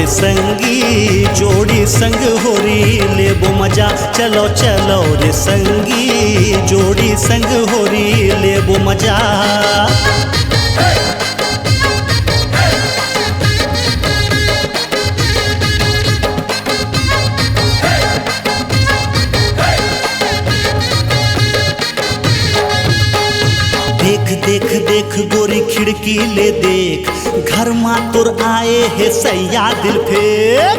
रे संगी, जोड़ी संग होरी लेबो मजा। चलो चलो रे संगी, जोड़ी संग होरी लेबो मजा। देख देख देख गोरी खिड़की ले देख, घर मा तोर आए है सैया दिल फेंक।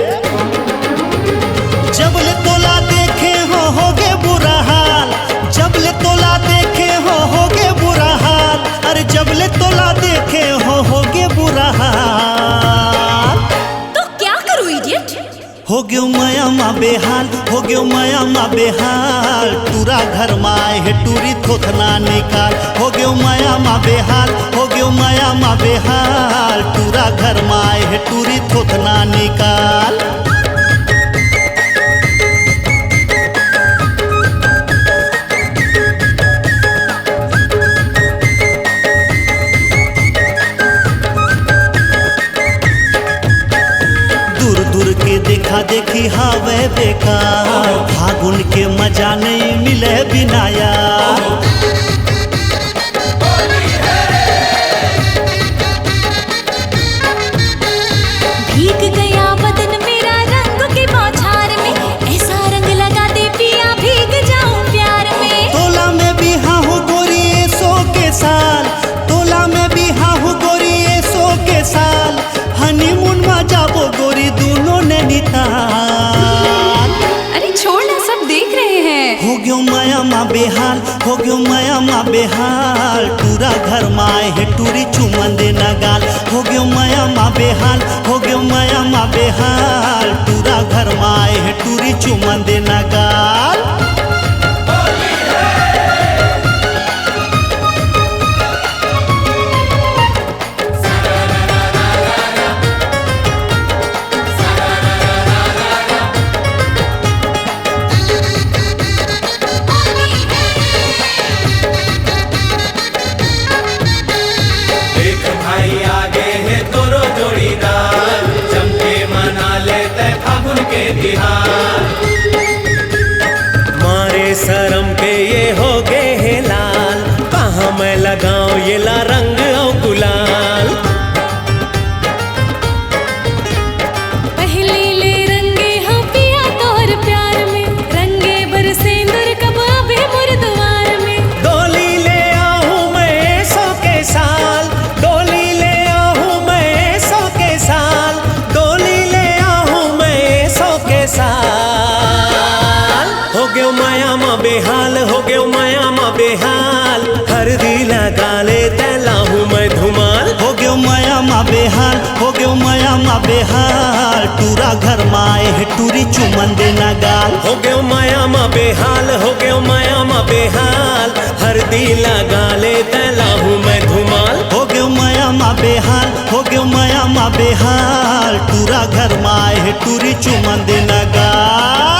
जब ले तोला देखे होगे बुरा हाल, जब ले तोला देखे होगे बुरा हाल। अरे जब ले तोला देखे होगे बुरा हाल। तो क्या करूं इडियट? हो गयो माया मा बेहाल, हो गयो माया मा बेहाल। टूरा घर माए है टूरी थोथना निकाल। हो गयो माया मा बेहाल, हो गयो माया मा बेहाल। टूरा घर माए है टूरी थोथना निकाल। दूर दूर के देखा देखी हावे बेकार, फागुन के मजा नहीं मिले बिना यार। भीग गया बदन मेरा रंग की बौछार में, ऐसा रंग लगा दे पिया भीग जाऊं प्यार में। तोला में भी हाँ हो गोरी 100 के साल, तोला में भी हाँ हो गोरी 100 के साल। हनीमून में जाबो गोरी दोनों नैनीताल। अरे छोड़ ना, सब देख रहे हैं। हो गयो माया मा बेहाल, हो गयो माया मा बेहाल। टूरा घर माए है टूरी चुमन देना गाल। हो गयो माया मा बेहाल, हो गयो माया मा बेहाल। टूरा घर माए है टूरी चुमन देना गाल। मारे शरम के ये हो गए है लाल, कहाँ मैं लगाऊं ये ला रंग और गुलाल। पहले ले रंगे हाँ पिया तोहर प्यार में, रंगे बरसे नूर कब आवे मोर द्वार में। डोली ले आऊं मैं 100 के साल, डोली ले आऊं मैं 100 के साल। डोली ले आऊं मैं 100 के साल। हो गयो माया मा बेहाल, हो गयो माया मा बेहाल। हरदी लगा ले तैला हूँ मैं धुमाल। हो गयो माया मा बेहाल, हो गयो माया मा बेहाल। टूरा घर माए है टूरी चुमन देना गाल। हो गयो माया मा बेहाल, हो गयो माया मा बेहाल। हरदी लगा ले तैला हूँ मैं धुमाल। हो गयो माया मा बेहाल, हो गयो माया मा बेहाल। टूरा घर माए है टूरी चुमन देना गाल।